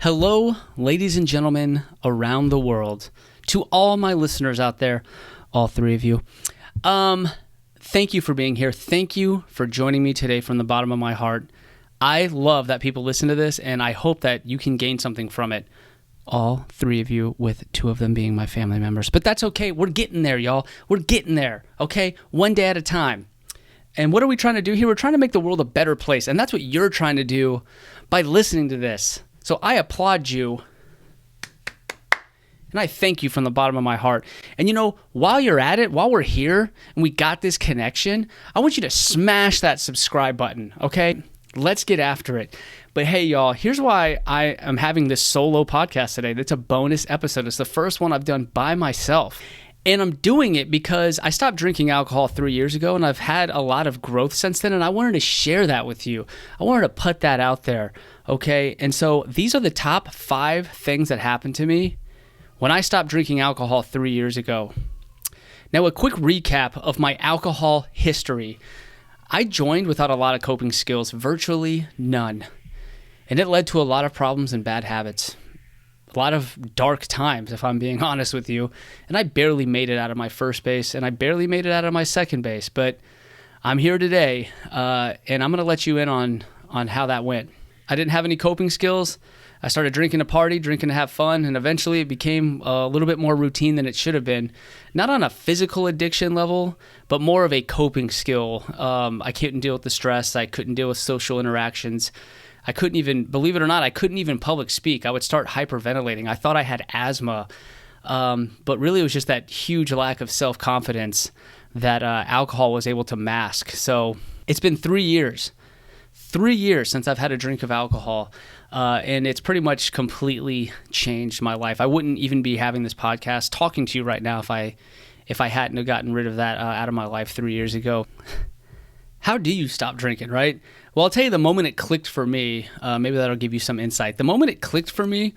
Hello, ladies and gentlemen around the world. To all my listeners out there, all three of you, thank you for being here. Thank you for joining me today from the bottom of my heart. I love that people listen to this, and I hope that you can gain something from it. All three of you, with two of them being my family members. But that's okay. We're getting there, y'all. We're getting there, okay? One day at a time. And what are we trying to do here? We're trying to make the world a better place, and that's what you're trying to do by listening to this. So I applaud you, and I thank you from the bottom of my heart. And you know, while you're at it, while we're here, and we got this connection, I want you to smash that subscribe button, okay? Let's get after it. But hey, y'all, here's why I am having this solo podcast today. That's a bonus episode. It's the first one I've done by myself. And I'm doing it because I stopped drinking alcohol 3 years ago, and I've had a lot of growth since then, and I wanted to share that with you. I wanted to put that out there, okay? And so these are the top 5 things that happened to me when I stopped drinking alcohol 3 years ago. Now, a quick recap of my alcohol history. I joined without a lot of coping skills, virtually none. And it led to a lot of problems and bad habits. A lot of dark times, if I'm being honest with you. And I barely made it out of my first base, and I barely made it out of my second base. But I'm here today, and I'm going to let you in on how that went. I didn't have any coping skills. I started drinking to party, drinking to have fun, and eventually it became a little bit more routine than it should have been. Not on a physical addiction level, but more of a coping skill. I couldn't deal with the stress. I couldn't deal with social interactions. I couldn't even, believe it or not, I couldn't even public speak. I would start hyperventilating. I thought I had asthma, but really it was just that huge lack of self-confidence that alcohol was able to mask. So it's been 3 years since I've had a drink of alcohol, and it's pretty much completely changed my life. I wouldn't even be having this podcast talking to you right now if I hadn't have gotten rid of that out of my life 3 years ago. How do you stop drinking, right? Well, I'll tell you the moment it clicked for me. Maybe that'll give you some insight. The moment it clicked for me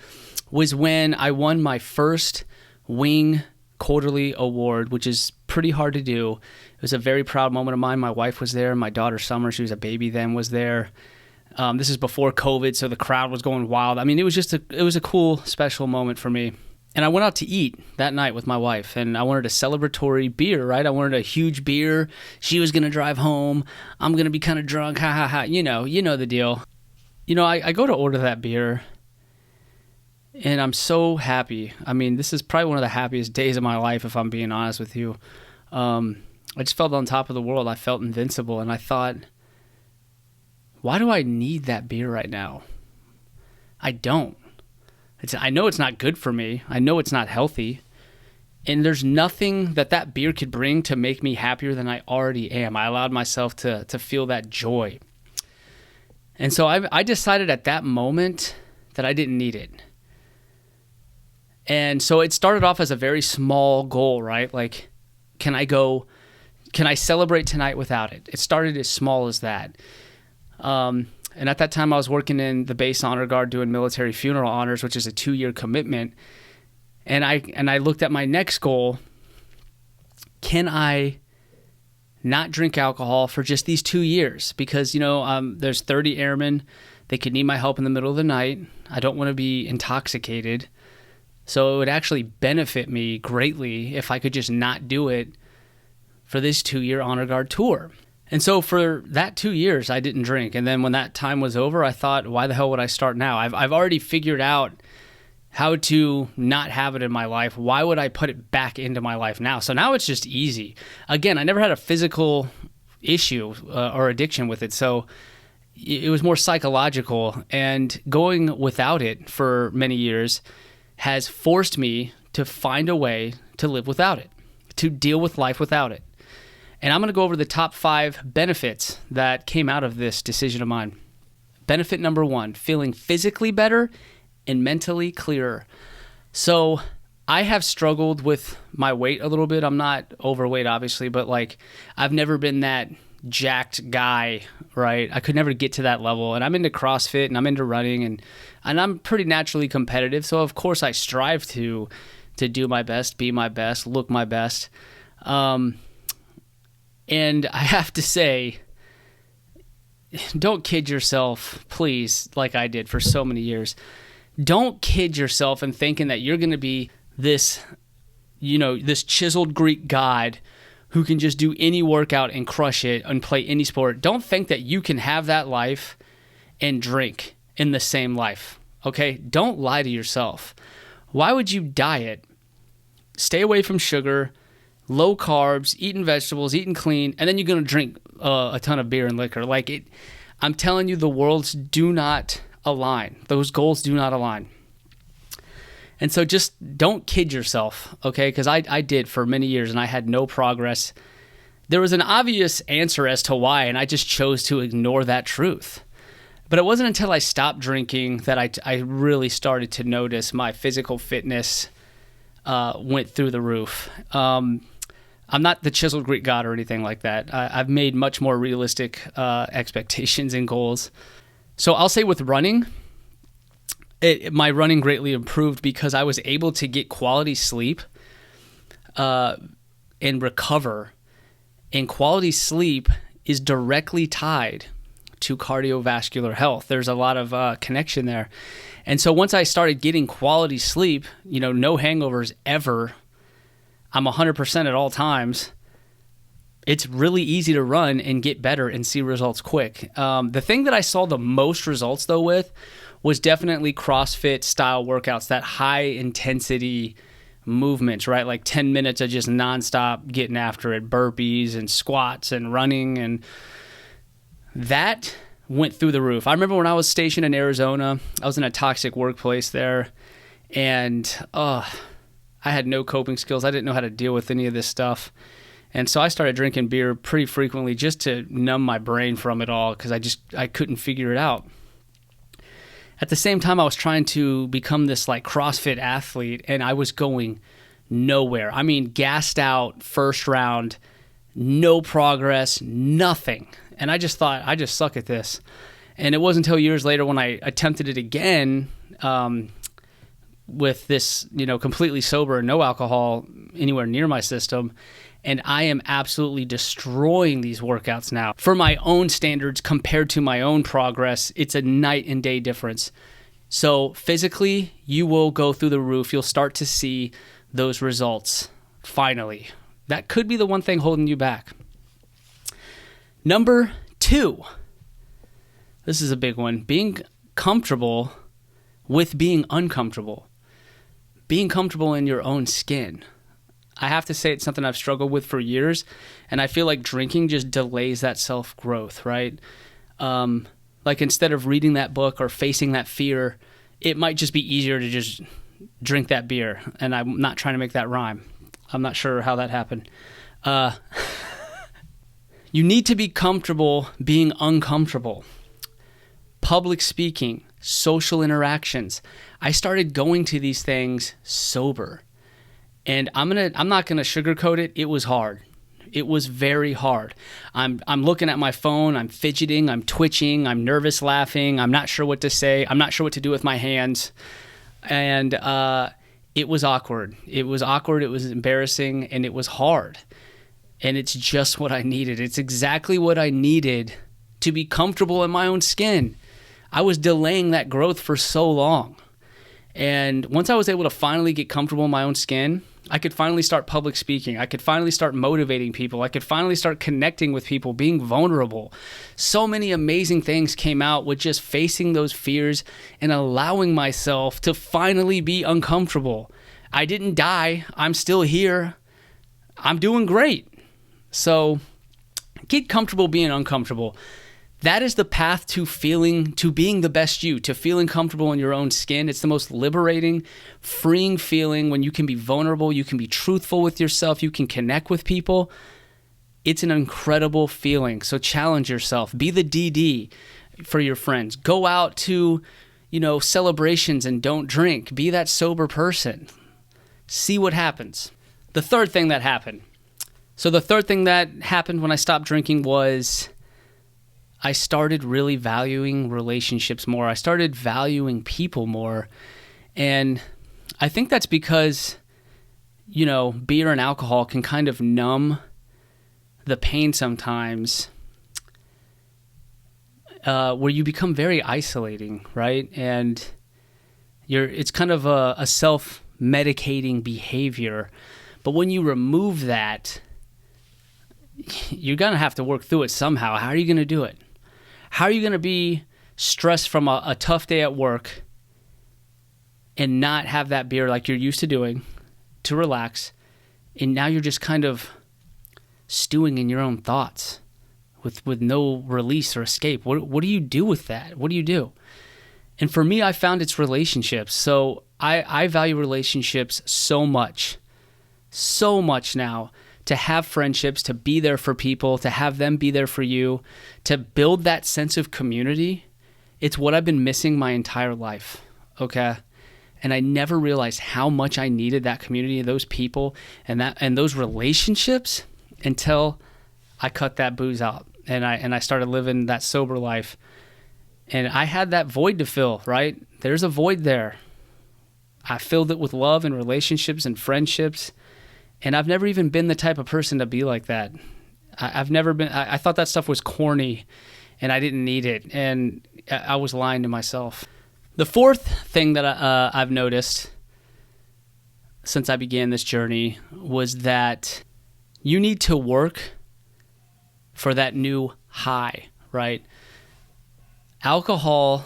was when I won my first Wing Quarterly Award, which is pretty hard to do. It was a very proud moment of mine. My wife was there. My daughter, Summer, she was a baby then, was there. This is before COVID, so the crowd was going wild. I mean, it was a cool, special moment for me. And I went out to eat that night with my wife, and I wanted a celebratory beer, right? I wanted a huge beer. She was going to drive home. I'm going to be kind of drunk, ha, ha, ha. You know the deal. You know, I go to order that beer, and I'm so happy. I mean, this is probably one of the happiest days of my life, if I'm being honest with you. I just felt on top of the world. I felt invincible, and I thought, why do I need that beer right now? I don't. I know it's not good for me. I know it's not healthy. And there's nothing that beer could bring to make me happier than I already am. I allowed myself to feel that joy. And so I decided at that moment that I didn't need it. And so it started off as a very small goal, right? Like, can I celebrate tonight without it? It started as small as that. And at that time, I was working in the base honor guard doing military funeral honors, which is a 2-year commitment. And I looked at my next goal. Can I not drink alcohol for just these 2 years? Because, there's 30 airmen. They could need my help in the middle of the night. I don't want to be intoxicated. So it would actually benefit me greatly if I could just not do it for this 2-year honor guard tour. And so for that 2 years, I didn't drink. And then when that time was over, I thought, why the hell would I start now? I've already figured out how to not have it in my life. Why would I put it back into my life now? So now it's just easy. Again, I never had a physical issue or addiction with it. So it was more psychological. And going without it for many years has forced me to find a way to live without it, to deal with life without it. And I'm going to go over the top 5 benefits that came out of this decision of mine. Benefit number 1, feeling physically better and mentally clearer. So I have struggled with my weight a little bit. I'm not overweight, obviously, but I've never been that jacked guy, right? I could never get to that level. And I'm into CrossFit and I'm into running and I'm pretty naturally competitive. So of course I strive to do my best, be my best, look my best. And I have to say, don't kid yourself, please, like I did for so many years. Don't kid yourself in thinking that you're going to be this, this chiseled Greek god who can just do any workout and crush it and play any sport. Don't think that you can have that life and drink in the same life, okay? Don't lie to yourself. Why would you diet, stay away from sugar, low carbs, eating vegetables, eating clean, and then you're going to drink a ton of beer and liquor? I'm telling you, the worlds do not align. Those goals do not align. And so just don't kid yourself, okay? Because I did for many years and I had no progress. There was an obvious answer as to why, and I just chose to ignore that truth. But it wasn't until I stopped drinking that I really started to notice my physical fitness went through the roof. I'm not the chiseled Greek god or anything like that. I've made much more realistic expectations and goals. So I'll say with running, my running greatly improved because I was able to get quality sleep and recover. And quality sleep is directly tied to cardiovascular health. There's a lot of connection there. And so once I started getting quality sleep, no hangovers ever, I'm 100% at all times, it's really easy to run and get better and see results quick. The thing that I saw the most results, though, with was definitely CrossFit style workouts, that high intensity movements, right? Like 10 minutes of just nonstop getting after it, burpees and squats and running, and that went through the roof. I remember when I was stationed in Arizona, I was in a toxic workplace there, and I had no coping skills. I didn't know how to deal with any of this stuff. And so I started drinking beer pretty frequently just to numb my brain from it all because I couldn't figure it out. At the same time, I was trying to become this like CrossFit athlete, and I was going nowhere. I mean, gassed out first round, no progress, nothing. And I just thought, I just suck at this. And it wasn't until years later when I attempted it again with this, completely sober, no alcohol anywhere near my system. And I am absolutely destroying these workouts now. For my own standards compared to my own progress, it's a night and day difference. So physically, you will go through the roof. You'll start to see those results, finally. That could be the one thing holding you back. Number 2, this is a big one, being comfortable with being uncomfortable. Being comfortable in your own skin. I have to say it's something I've struggled with for years, and I feel like drinking just delays that self-growth, right? Like instead of reading that book or facing that fear, it might just be easier to just drink that beer, and I'm not trying to make that rhyme. I'm not sure how that happened. You need to be comfortable being uncomfortable. Public speaking, social interactions. I started going to these things sober. And I'm not gonna sugarcoat it. It was hard. It was very hard. I'm looking at my phone. I'm fidgeting. I'm twitching. I'm nervous, laughing. I'm not sure what to say. I'm not sure what to do with my hands. And it was awkward. It was awkward. It was embarrassing, and it was hard. And it's just what I needed. It's exactly what I needed to be comfortable in my own skin. I was delaying that growth for so long. And once I was able to finally get comfortable in my own skin, I could finally start public speaking. I could finally start motivating people. I could finally start connecting with people, being vulnerable. So many amazing things came out with just facing those fears and allowing myself to finally be uncomfortable. I didn't die. I'm still here. I'm doing great. So get comfortable being uncomfortable. That is the path to being the best you, to feeling comfortable in your own skin. It's the most liberating, freeing feeling when you can be vulnerable, you can be truthful with yourself, you can connect with people. It's an incredible feeling. So challenge yourself. Be the DD for your friends. Go out to, celebrations and don't drink. Be that sober person. See what happens. The third thing that happened. So the third thing that happened when I stopped drinking was I started really valuing relationships more. I started valuing people more. And I think that's because, beer and alcohol can kind of numb the pain sometimes, where you become very isolating, right? And It's kind of a self-medicating behavior. But when you remove that, you're going to have to work through it somehow. How are you going to do it? How are you going to be stressed from a tough day at work and not have that beer like you're used to doing to relax, and now you're just kind of stewing in your own thoughts with no release or escape? What do you do with that? What do you do? And for me, I found it's relationships. So I value relationships so much now, to have friendships, to be there for people, to have them be there for you, to build that sense of community. It's what I've been missing my entire life, okay? And I never realized how much I needed that community, those people, and those relationships until I cut that booze out and I started living that sober life. And I had that void to fill, right? There's a void there. I filled it with love and relationships and friendships. And I've never even been the type of person to be like that. I've never been. I thought that stuff was corny and I didn't need it. And I was lying to myself. The fourth thing that I've noticed since I began this journey was that you need to work for that new high, right? Alcohol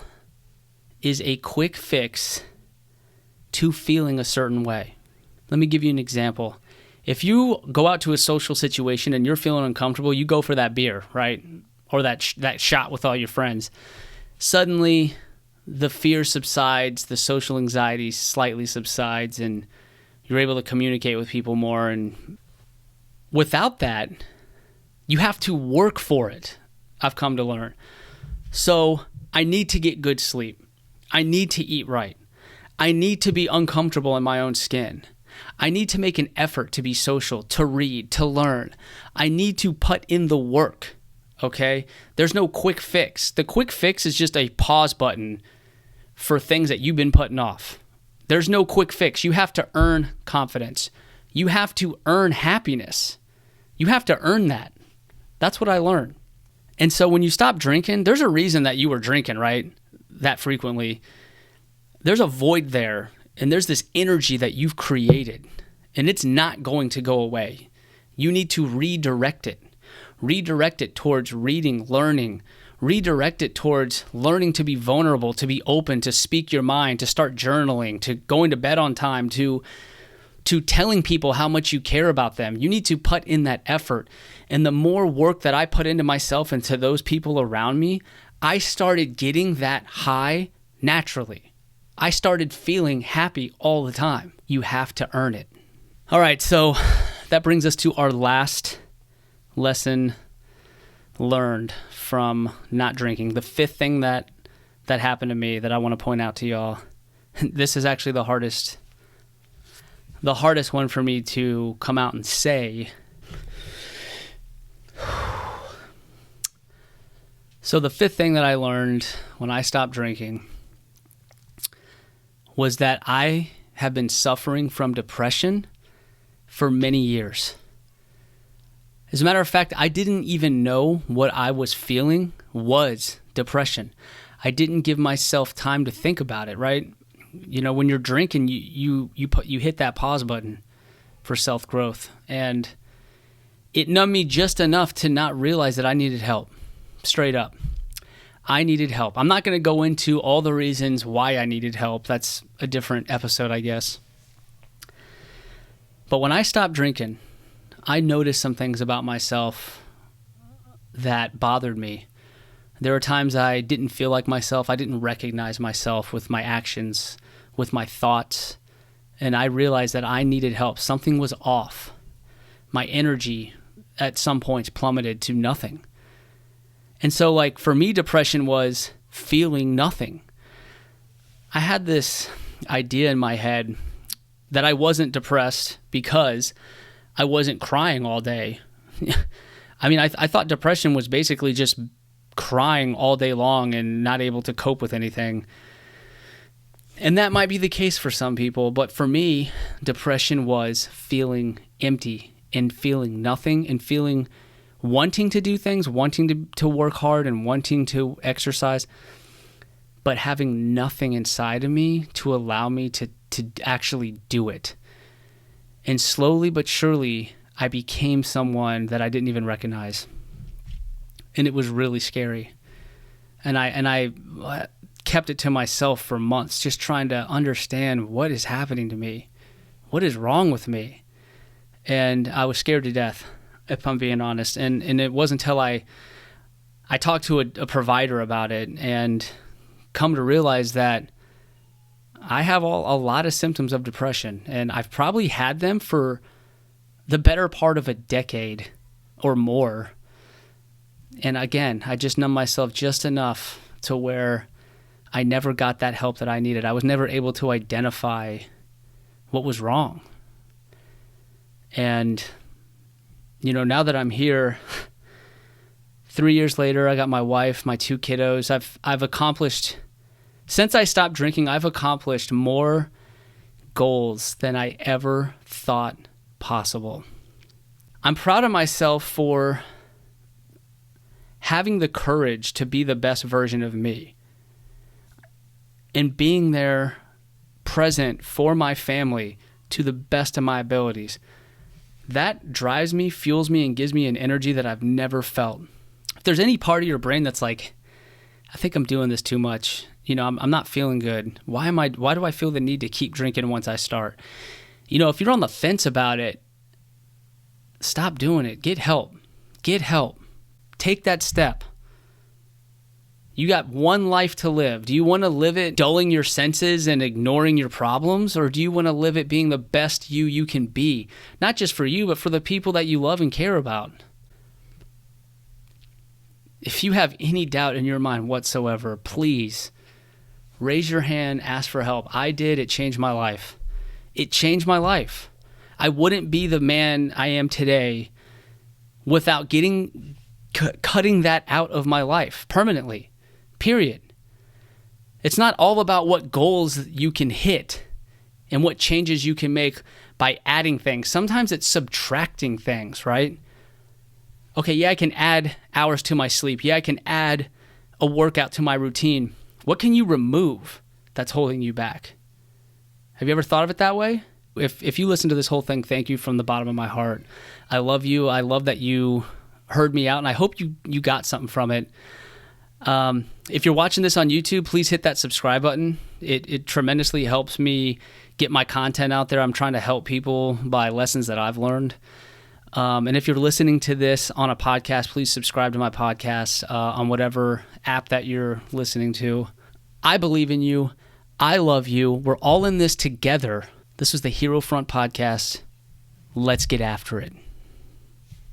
is a quick fix to feeling a certain way. Let me give you an example. If you go out to a social situation and you're feeling uncomfortable, you go for that beer, right? Or that shot with all your friends. Suddenly, the fear subsides, the social anxiety slightly subsides, and you're able to communicate with people more. And without that, you have to work for it, I've come to learn. So I need to get good sleep. I need to eat right. I need to be uncomfortable in my own skin. I need to make an effort to be social, to read, to learn. I need to put in the work, okay? There's no quick fix. The quick fix is just a pause button for things that you've been putting off. There's no quick fix. You have to earn confidence. You have to earn happiness. You have to earn that. That's what I learned. And so when you stop drinking, there's a reason that you were drinking, right? That frequently. There's a void there. And there's this energy that you've created, and it's not going to go away. You need to redirect it. Redirect it towards reading, learning. Redirect it towards learning to be vulnerable, to be open, to speak your mind, to start journaling, to going to bed on time, to telling people how much you care about them. You need to put in that effort. And the more work that I put into myself and to those people around me, I started getting that high naturally. I started feeling happy all the time. You have to earn it. All right, so that brings us to our last lesson learned from not drinking. The fifth thing that happened to me that I want to point out to y'all. This is actually the hardest one for me to come out and say. So the fifth thing that I learned when I stopped drinking was that I have been suffering from depression for many years. As a matter of fact, I didn't even know what I was feeling was depression. I didn't give myself time to think about it, right? You know, when you're drinking, you hit that pause button for self-growth, and it numbed me just enough to not realize that I needed help. Straight up. I needed help. I'm not going to go into all the reasons why I needed help. That's a different episode, I guess. But when I stopped drinking, I noticed some things about myself that bothered me. There were times I didn't feel like myself. I didn't recognize myself with my actions, with my thoughts. And I realized that I needed help. Something was off. My energy at some points plummeted to nothing. And so, like, for me, depression was feeling nothing. I had this idea in my head that I wasn't depressed because I wasn't crying all day. I mean, I thought depression was basically just crying all day long and not able to cope with anything. And that might be the case for some people, but for me, depression was feeling empty and feeling nothing and feeling wanting to do things, wanting to work hard and wanting to exercise, but having nothing inside of me to allow me to actually do it. And slowly but surely, I became someone that I didn't even recognize. And it was really scary. And I kept it to myself for months, just trying to understand what is happening to me. What is wrong with me? And I was scared to death, if I'm being honest. And it wasn't until I talked to a provider about it and come to realize that I have a lot of symptoms of depression, and I've probably had them for the better part of a decade or more. And again, I just numbed myself just enough to where I never got that help that I needed. I was never able to identify what was wrong. And, now that I'm here, 3 years later, I got my wife, my 2 kiddos. I've accomplished, since I stopped drinking, I've accomplished more goals than I ever thought possible. I'm proud of myself for having the courage to be the best version of me and being there present for my family to the best of my abilities. That drives me, fuels me, and gives me an energy that I've never felt. If there's any part of your brain that's like, I think I'm doing this too much, I'm not feeling good. Why do I feel the need to keep drinking once I start? If you're on the fence about it, stop doing it. Get help. Take that step. You got one life to live. Do you want to live it dulling your senses and ignoring your problems? Or do you want to live it being the best you can be? Not just for you, but for the people that you love and care about. If you have any doubt in your mind whatsoever, please raise your hand, ask for help. I did. It changed my life. It changed my life. I wouldn't be the man I am today without cutting that out of my life permanently. Period. It's not all about what goals you can hit and what changes you can make by adding things. Sometimes it's subtracting things, right? Okay, yeah, I can add hours to my sleep. Yeah, I can add a workout to my routine. What can you remove that's holding you back? Have you ever thought of it that way? If you listen to this whole thing, thank you from the bottom of my heart. I love you. I love that you heard me out, and I hope you got something from it. If you're watching this on YouTube, please hit that subscribe button. It tremendously helps me get my content out there. I'm trying to help people by lessons that I've learned. And if you're listening to this on a podcast, please subscribe to my podcast on whatever app that you're listening to. I believe in you. I love you. We're all in this together. This was the Hero Front Podcast. Let's get after it.